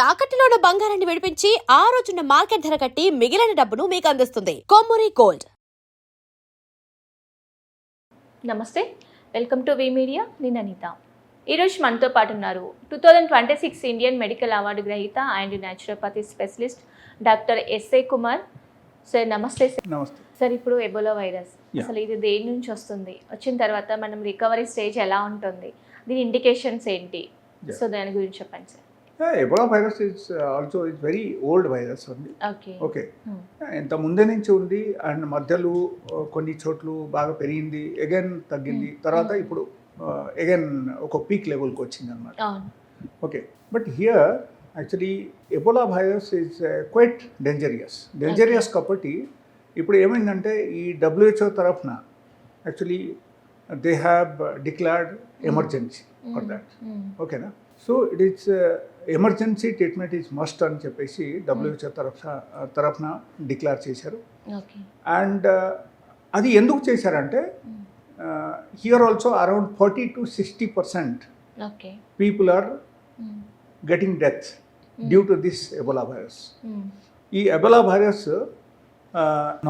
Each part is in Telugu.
తాకట్టులో ఉన్న బంగారాన్ని విడిపించి ఆ రోజున్న మార్కెట్ ధర కట్టి మిగిలిన డబ్బును మీకు అందిస్తుంది కొమ్మూరి గోల్డ్. నమస్తే, వెల్కమ్ టు వి మీడియా. నేను అనిత. ఈరోజు మనతో పాటు ఉన్నారు 2026 ఇండియన్ మెడికల్ అవార్డు గ్రహీత and naturopathy specialist doctor S A Kumar sir. నమస్తే సార్. నమస్తే సార్, ఇప్పుడు ఎబోలా వైరస్ Yeah. అసలు ఇది దేని నుంచి వస్తుంది, వచ్చిన తర్వాత మనం రికవరీ స్టేజ్ ఎలా ఉంటుంది, దీని ఇండికేషన్స్ ఏంటి? Yeah. సో దాని గురించి చెప్పండి sir. Ebola virus is also is very old virus ఉంది. ఓకే ఓకే, ఇంత ముందే నుంచి ఉంది అండ్ మధ్యలో కొన్ని చోట్ల బాగా పెరిగింది, అగైన్ తగ్గింది, తర్వాత ఇప్పుడు అగైన్ ఒక పీక్ లెవెల్కి వచ్చింది అనమాట. అవును. Okay, but here actually Ebola virus is quite dangerous కాబట్టి ఇప్పుడు ఏమైందంటే ఈ WHO తరఫున actually they have declared emergency for that. ఓకేనా, so it is emergency treatment is must అని చెప్పేసి WHO తరఫున డిక్లేర్ చేశారు. ఓకే. అండ్ అది ఎందుకు చేశారంటే here also around 40 to 60% okay. People are getting death due to this Ebola virus. ఈ ఎబోలా వైరస్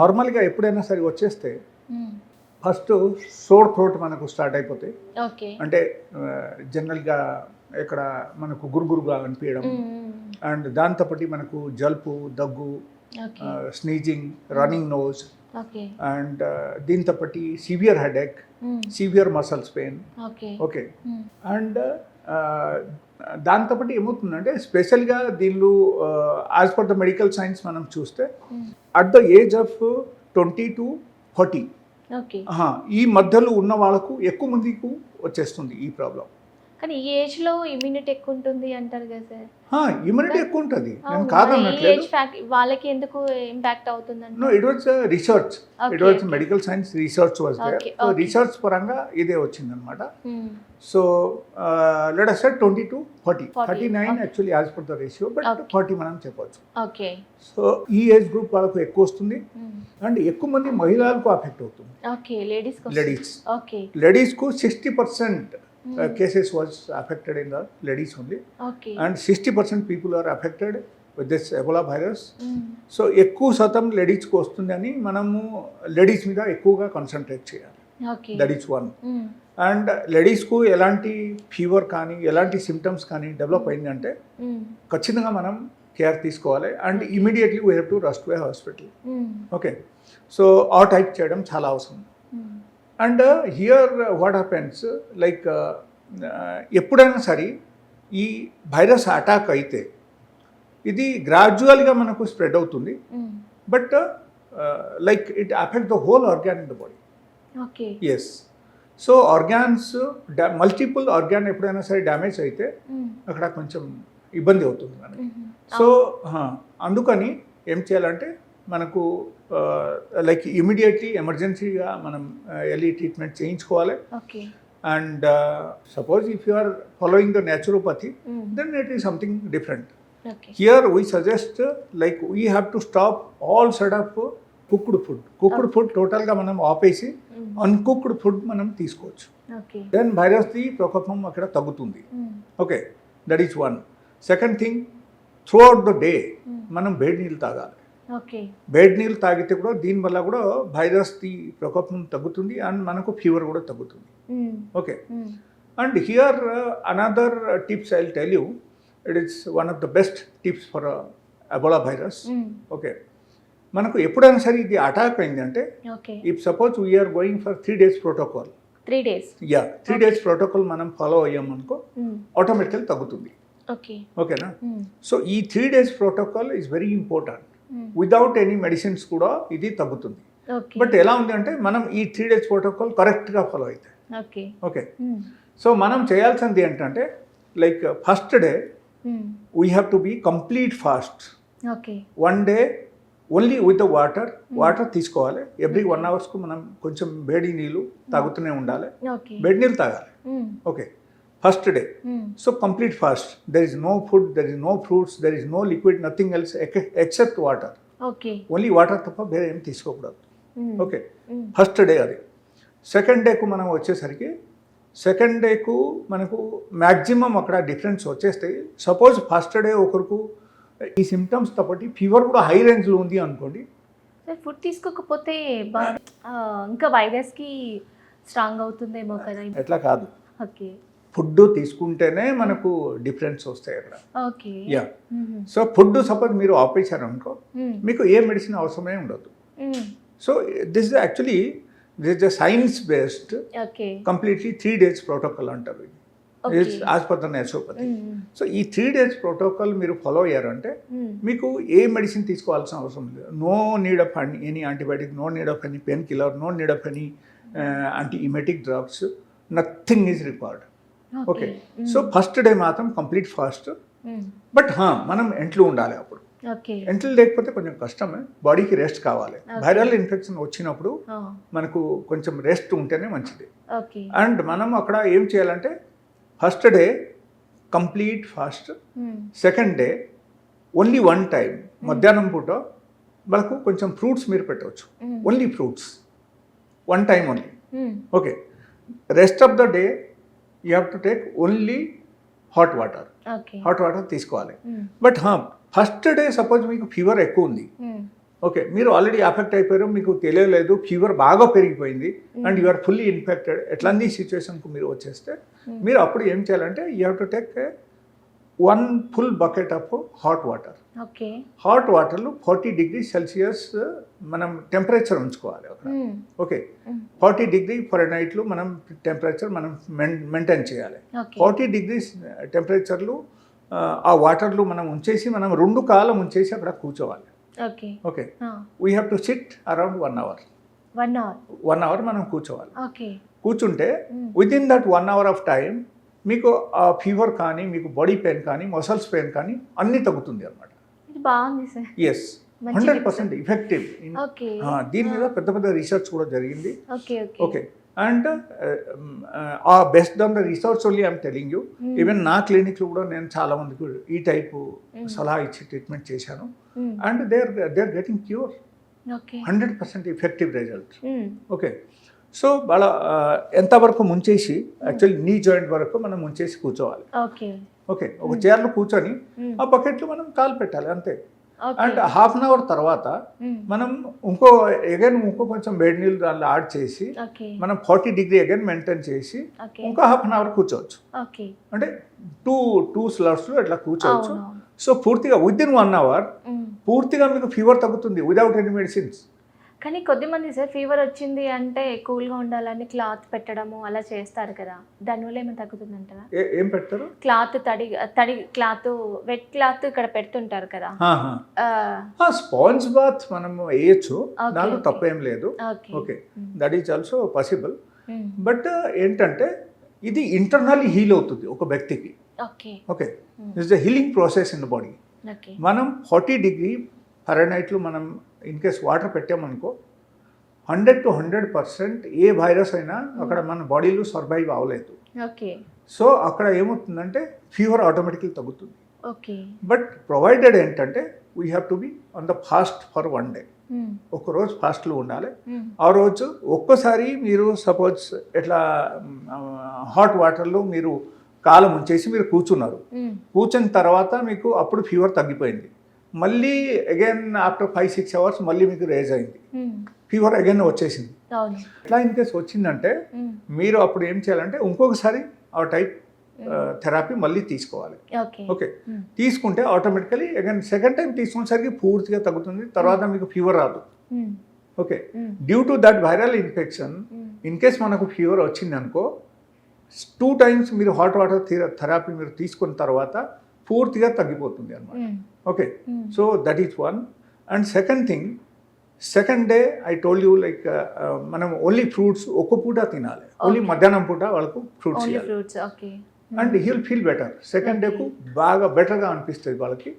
నార్మల్గా ఎప్పుడైనా సరే వచ్చేస్తే ఫస్ట్ సోర్ థ్రోట్ మనకు స్టార్ట్ అయిపోతాయి. ఓకే. అంటే జనరల్గా ఇక్కడ మనకు గురుగురుగా అనిపించడం అండ్ దాంతోపాటు మనకు జలుపు, దగ్గు, okay. Sneezing, running nose okay. And దీంతోపాటు severe headache, severe muscles pain. Okay. Okay, and దాంతోపాటు ఏమవుతుందంటే స్పెషల్గా దీనిలో as per the medical science మనం చూస్తే at the age of 20 to 40 okay. ఈ మధ్యలో ఉన్న వాళ్ళకు ఎక్కువ మందికి వచ్చేస్తుంది ఈ ప్రాబ్లం. కానీ ఈ ఏజ్ లో ఇమ్యూనిటీ ఎక్కువ ఉంటుంది అంటారు కదా సార్. ఇమ్యూనిటీ ఎక్కువ ఉంటుంది, నేను అవును, కాదన్నట్లేదు. ఈ ఏజ్ వాళ్ళకి ఎందుకు ఇంపాక్ట్ అవుతుంది no, it was research, it was medical science research was there. Okay, so okay. Research పరంగా ఇదే వచ్చిందనమాట. So let us say 20 to 40, 39 okay. Actually as per the ratio, but Okay. 40 మనం చెప్పవచ్చు. ఓకే. సో ఈ ఏజ్ గ్రూప్ వాళ్ళకు ఎక్కువ వస్తుంది అండ్ ఎక్కువ మంది మహిళలకు అఫెక్ట్ అవుతుంది. ఓకే. Ladies okay. లేడీస్కు 60% cases was affected in the ladies only, okay. and 60% people are affected with this Ebola virus. So ఎక్కువ శాతం లేడీస్కి వస్తుంది అని మనము లేడీస్ మీద ఎక్కువగా కాన్సన్ట్రేట్ చేయాలి. Okay. That is one. And లేడీస్కు ఎలాంటి ఫీవర్ కానీ ఎలాంటి సిమ్టమ్స్ కానీ డెవలప్ అయిందంటే ఖచ్చితంగా మనం కేర్ తీసుకోవాలి and immediately we have to rush to A hospital. Okay, so ఆ టైప్ చేయడం చాలా అవసరం. And here what happens like ఎప్పుడైనా సరే ఈ వైరస్ అటాక్ అయితే ఇది గ్రాడ్యువల్గా మనకు స్ప్రెడ్ అవుతుంది, but like it affect the whole organ in the body. Okay. Yes, so organs multiple organ ఎప్పుడైనా సరే డ్యామేజ్ అయితే అక్కడ కొంచెం ఇబ్బంది అవుతుంది మనకి. సో అందుకని ఏం చేయాలంటే మనకు లైక్ ఇమీడియట్లీ ఎమర్జెన్సీగా మనం వెళ్ళి ట్రీట్మెంట్ చేయించుకోవాలి. Okay. And suppose if you are following the naturopathy then it is something different. Okay. Here we suggest like we have to stop all side of cooked food టోటల్గా మనం ఆపేసి అన్కుక్డ్ ఫుడ్ మనం తీసుకోవచ్చు. ఓకే. దెన్ వైరస్ది ప్రకోపం అక్కడ తగ్గుతుంది. Okay, that is one. Second thing, through out the day మనం వేడి నీళ్ళు తాగాలి. ఓకే. వేడి నీళ్ళు తాగితే కూడా దీనివల్ల కూడా వైరస్ది ప్రకోపం తగ్గుతుంది అండ్ మనకు ఫీవర్ కూడా తగ్గుతుంది. Okay, and here another tips I will tell you. It is one of the best tips for Ebola virus. Okay, మనకు ఎప్పుడైనా సరే ఇది అటాక్ అయిందంటే if suppose we are going for 3 days protocol, 3 days, 3 days protocol మనం ఫాలో అయ్యామనుకో ఆటోమేటికల్ తగ్గుతుంది. ఓకే. ఓకేనా, సో ఈ 3 days protocol is very important. Without any medicines కూడా ఇది తగ్గుతుంది. బట్ ఎలా ఉంది అంటే మనం ఈ 3 days ప్రోటోకాల్ కరెక్ట్గా ఫాలో అవుతాయి. ఓకే. ఓకే, సో మనం చేయాల్సింది ఏంటంటే like first day we have to be complete fast. Okay. 1 day only with the water తీసుకోవాలి. ఎవ్రీ 1 hours మనం కొంచెం వేడి నీళ్ళు తాగుతూనే ఉండాలి. వేడి నీళ్ళు తాగాలి. Okay, first day. So complete fast. There is no food, there is no fruits, there is no liquid, nothing else except water. Okay. Only water తప్ప వేరే ఏం తీసుకోకూడదు. ఓకే, ఫస్ట్ డే అది. సెకండ్ డేకు మనం వచ్చేసరికి సెకండ్ డేకు మనకు మ్యాక్సిమం అక్కడ డిఫరెన్స్ వచ్చేస్తాయి. సపోజ్ ఫస్ట్ డే ఒకరికి ఈ సిమ్టమ్స్తో పాటు ఫీవర్ కూడా హై రేంజ్లో ఉంది అనుకోండి, సార్ ఫుడ్ తీసుకోకపోతే ఇంకా వైరస్కి స్ట్రాంగ్ అవుతుందేమో కదా. ఎట్లా కాదు, ఓకే ఫుడ్ తీసుకుంటేనే మనకు డిఫరెన్స్ వస్తాయి అక్కడ. Okay yeah, so food suppose మీరు ఆపేశారు అనుకో, మీకు ఏ మెడిసిన్ అవసరమే ఉండదు. So this is actually this is science based okay completely 3 days protocol అంటారు. As per the naturopathy. So ఈ 3 days ప్రోటోకాల్ మీరు ఫాలో అయ్యారంటే మీకు ఏ మెడిసిన్ తీసుకోవాల్సిన అవసరం లేదు. No need of any antibiotic, no need of any pain killer, no need of any antiemetic drugs, nothing is required. Okay, so first day మాత్రం కంప్లీట్ ఫాస్ట్. బట్ మనం ఎంట్లో ఉండాలి. అప్పుడు ఓకే ఎంట్లు లేకపోతే కొంచెం కష్టమే, బాడీకి రెస్ట్ కావాలి. వైరల్ ఇన్ఫెక్షన్ వచ్చినప్పుడు మనకు కొంచెం రెస్ట్ ఉంటేనే మంచిది. ఓకే అండ్ మనం అక్కడ ఏం చేయాలంటే first day complete fast, second day only 1 time మధ్యాహ్నం పూట వాళ్ళకు కొంచెం ఫ్రూట్స్ మీరు పెట్టవచ్చు. Only fruits 1 time only. Okay, rest of the day you have to take only hot water. Okay hot water తీసుకోవాలి. బట్ ఫస్ట్ డే సపోజ్ మీకు ఫీవర్ ఎక్కువ ఉంది, ఓకే, మీరు ఆల్రెడీ అఫెక్ట్ అయిపోయారు, మీకు తెలియలేదు, ఫీవర్ బాగా పెరిగిపోయింది and you are fully infected, ఎట్లాంటి సిచ్యువేషన్కు మీరు వచ్చేస్తే మీరు అప్పుడు ఏం చేయాలంటే you have to take 1 full bucket of hot water. Okay hot వాటర్లో 40 degrees Celsius మనం టెంపరేచర్ ఉంచుకోవాలి అక్కడ. ఓకే, 40 degrees Fahrenheitలో మనం టెంపరేచర్ మనం మెయింటైన్ చేయాలి. 40 degrees టెంపరేచర్లో ఆ వాటర్లో మనం ఉంచేసి మనం 2 కాలం ఉంచేసి అక్కడ కూర్చోవాలి. Okay okay, we have to SIT around 1 hour. 1 hour మనం కూర్చోవాలి. ఓకే కూర్చుంటే with in that 1 hour of time మీకు ఆ ఫీవర్ కానీ, మీకు బాడీ పెయిన్ కానీ, మసల్స్ పెయిన్ కానీ అన్నీ తగ్గుతుంది అనమాట. ఇది బాగుంది సార్. Yes, 100% effective. ఓకే దీని మీద పెద్ద పెద్ద రీసెర్చ్ కూడా జరిగింది. Okay okay okay, and best on the research only I'm telling you. Even నా క్లినిక్లో కూడా నేను చాలా మందికి ఈ టైపు సలహా ఇచ్చి ట్రీట్మెంట్ చేశాను. And they are getting cure. Okay 100% effective result. Okay, so వాళ్ళ ఎంతవరకు ముంచేసి యాక్చువల్లీ నీ జాయింట్ వరకు మనం ముంచేసి కూర్చోవాలి. ఓకే ఓకే, ఒక చైర్లో కూర్చొని ఆ బకెట్లో మనం కాలు పెట్టాలి అంతే. అండ్ హాఫ్ అన్ అవర్ తర్వాత మనం ఇంకో కొంచెం వేడి నీళ్ళు దానిలో యాడ్ చేసి మనం 40 degree అగైన్ మెయింటైన్ చేసి ఇంకో హాఫ్ అన్ అవర్ కూర్చోవచ్చు. అంటే టూ స్లాట్స్లో ఇట్లా కూర్చోవచ్చు. సో పూర్తిగా విత్ ఇన్ 1 hour పూర్తిగా మీకు ఫీవర్ తగ్గుతుంది విదౌట్ ఎనీ మెడిసిన్స్. కానీ కొద్దిమంది సార్ ఫీవర్ వచ్చింది అంటే కూల్గా ఉండాలని క్లాత్ పెట్టడము అలా చేస్తారు కదా, దానివల్ల ఏమైనా తగ్గుతుందంటారా? ఏం పెడతారు? క్లాత్ తడి క్లాత్, వెట్ క్లాత్ ఇక్కడ పెడుతుంటారు కదా. స్పాంజ్ బాత్ మనం వేయచ్చు, దాంట్లో తప్పేం లేదు. Okay, that is also possible. But ఏంటంటే ఇది ఇంటర్నల్లీ హీల్ అవుతుంది ఒక వ్యక్తికి. Okay, it's the healing process in the body. మనం 40 degree Fahrenheitలో మనం ఇన్ కేస్ వాటర్ పెట్టామనుకో 100 to 100% ఏ వైరస్ అయినా అక్కడ మన బాడీలో సర్వైవ్ అవ్వలేదు. ఓకే, సో అక్కడ ఏమవుతుందంటే ఫీవర్ ఆటోమేటిక్లీ తగ్గుతుంది. ఓకే, బట్ ప్రొవైడెడ్ ఏంటంటే we have to be on the fast for 1 day. ఒకరోజు ఫాస్ట్లో ఉండాలి. ఆ రోజు ఒక్కసారి మీరు సపోజ్ ఎట్లా హాట్ వాటర్లో మీరు కాలం ఉంచేసి మీరు కూర్చున్నారు, కూర్చున్న తర్వాత మీకు అప్పుడు ఫీవర్ తగ్గిపోయింది, మళ్ళీ అగైన్ ఆఫ్టర్ 5-6 hours మళ్ళీ మీకు రేజ్ అయింది, ఫీవర్ అగైన్ వచ్చేసింది. ఎట్లా ఇన్ కేసు వచ్చిందంటే మీరు అప్పుడు ఏం చేయాలంటే ఇంకొకసారి ఆ టైప్ థెరపీ మళ్ళీ తీసుకోవాలి. ఓకే, తీసుకుంటే ఆటోమేటికలీ అగైన్ సెకండ్ టైం తీసుకునేసరికి పూర్తిగా తగ్గుతుంది, తర్వాత మీకు ఫీవర్ రాదు. Okay, due to that viral infection in case మనకు ఫీవర్ వచ్చింది అనుకో 2 times మీరు హాట్ వాటర్ థెరపీ మీరు తీసుకున్న తర్వాత పూర్తిగా తగ్గిపోతుంది అన్నమాట. Okay, so that is one. And second thing, second day I told you like మనం ఓన్లీ ఫ్రూట్స్ ఒక్క పూట తినాలి, ఓన్లీ మధ్యాహ్నం పూట వాళ్ళకు ఫ్రూట్స్ ఇవ్వాలి. And he will feel better. Second డేకు బాగా బెటర్గా అనిపిస్తుంది వాళ్ళకి,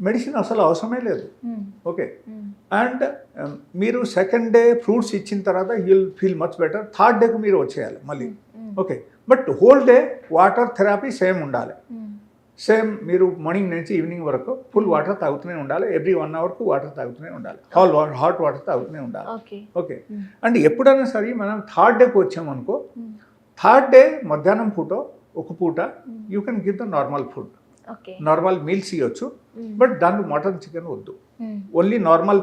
మెడిసిన్ అసలు అవసరమే లేదు. ఓకే, అండ్ మీరు సెకండ్ డే ఫ్రూట్స్ ఇచ్చిన తర్వాత he will feel much better. Third డేకు మీరు వచ్చేయాలి మళ్ళీ. Okay, but whole day water therapy same ఉండాలి. సేమ్ మీరు మార్నింగ్ నుంచి ఈవినింగ్ వరకు ఫుల్ వాటర్ తాగుతూనే ఉండాలి. ఎవ్రీ 1 hourకు వాటర్ తాగుతూనే ఉండాలి, హాట్ వాటర్ తాగుతూనే ఉండాలి. ఓకే, అండ్ ఎప్పుడైనా సరే మనం థర్డ్ డేకి వచ్చామనుకో థర్డ్ డే మధ్యాహ్నం పూట ఒక పూట you can give the normal food, okay normal meals ఇవ్వచ్చు. బట్ దాంట్లో మటన్ చికెన్ వద్దు, ఓన్లీ నార్మల్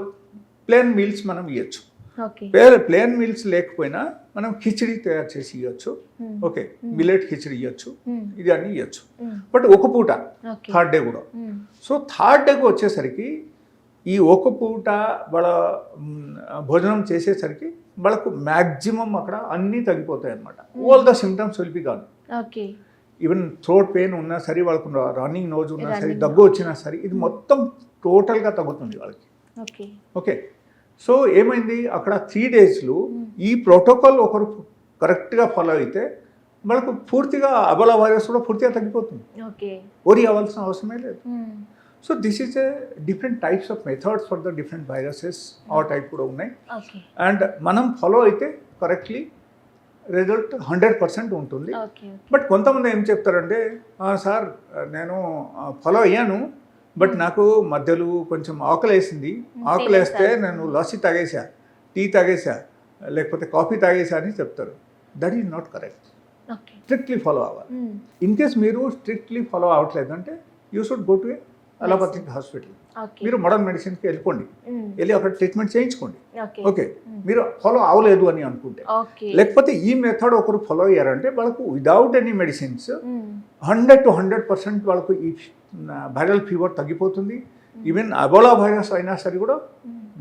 ప్లేన్ మీల్స్ మనం ఇవ్వచ్చు. ఓకే ప్లేన్ మీల్స్ లేకపోయినా మనం కిచిడి తయారు చేసి ఇవ్వచ్చు. ఓకే, మిల్లెట్ కిచిడి ఇవ్వచ్చు, ఇది అన్నీ ఇవ్వచ్చు. బట్ ఒక పూట ఓకే థర్డ్ డే కూడా. సో థర్డ్ డేకి వచ్చేసరికి ఈ ఒక పూట వాళ్ళ భోజనం చేసేసరికి వాళ్ళకు మ్యాక్సిమం అక్కడ అన్నీ తగ్గిపోతాయి అనమాట. All the symptoms will be gone. Okay even throat pain ఉన్నా సరే, వాళ్ళకు రన్నింగ్ నోజ్ ఉన్నా సరే, దగ్గు వచ్చినా సరే, ఇది మొత్తం టోటల్గా తగ్గుతుంది వాళ్ళకి. ఓకే ఓకే, సో ఏమైంది అక్కడ 3 డేస్లో ఈ ప్రోటోకాల్ ఒకరు కరెక్ట్గా ఫాలో అయితే వాళ్ళకు పూర్తిగా అబోలా వైరస్ కూడా పూర్తిగా తగ్గిపోతుంది. ఓకే వరి అవ్వాల్సిన అవసరమే లేదు. So this is a different types of methods for the different viruses. ఆ టైప్ కూడా ఉన్నాయి. ఓకే అండ్ మనం ఫాలో అయితే కరెక్ట్లీ రిజల్ట్ 100% ఉంటుంది. ఓకే బట్ కొంతమంది ఏం చెప్తారంటే, సార్ నేను ఫాలో అయ్యాను, బట్ నాకు మధ్యలో కొంచెం ఆకలేసింది, ఆకలేస్తే నేను లస్సీ తాగేసా, టీ తాగేసా, లేకపోతే కాఫీ తాగేసా అని చెప్తారు. That is not correct. Okay strictly follow అవ్వాలి. ఇన్ కేస్ మీరు స్ట్రిక్ట్లీ ఫాలో అవ్వట్లేదంటే you should go to a allopathic hospital. Okay మీరు మోడర్న్ మెడిసిన్కి వెళ్ళిపోండి, వెళ్ళి అక్కడ ట్రీట్మెంట్ చేయించుకోండి. ఓకే ఓకే, మీరు ఫాలో అవ్వలేదు అని అనుకుంటే. ఓకే లేకపోతే ఈ మెథడ్ ఒకరు ఫాలో అయ్యారంటే వాళ్ళకు విదౌట్ ఎనీ మెడిసిన్స్ 100 to 100% వాళ్ళకు ఈ వైరల్ ఫీవర్ తగ్గిపోతుంది. ఈవెన్ అబోలా వైరస్ అయినా సరే కూడా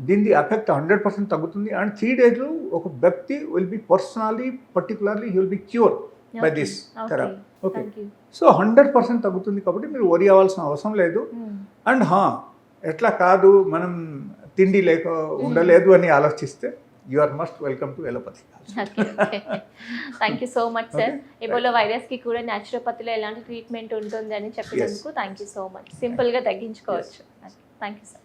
దీని ఎఫెక్ట్ 100% తగ్గుతుంది. అండ్ 3 డేస్లో ఒక వ్యక్తి will be personally particularly he will be cure by this therapy. Okay, so 100% తగ్గుతుంది కాబట్టి మీరు వరి అవ్వాల్సిన అవసరం లేదు. అండ్ ఎట్లా కాదు మనం తిండి లేక ఉండలేదు అని ఆలోచిస్తే you are must welcome to allopathy. Thank you so much sir. Okay. Ebola వైరస్కి కూడా న్యాచురోపతిలో ఎలాంటి ట్రీట్మెంట్ ఉంటుంది అని చెప్పినందుకు థ్యాంక్ యూ సో మచ్. సింపుల్గా తగ్గించుకోవచ్చు. Thank you sir.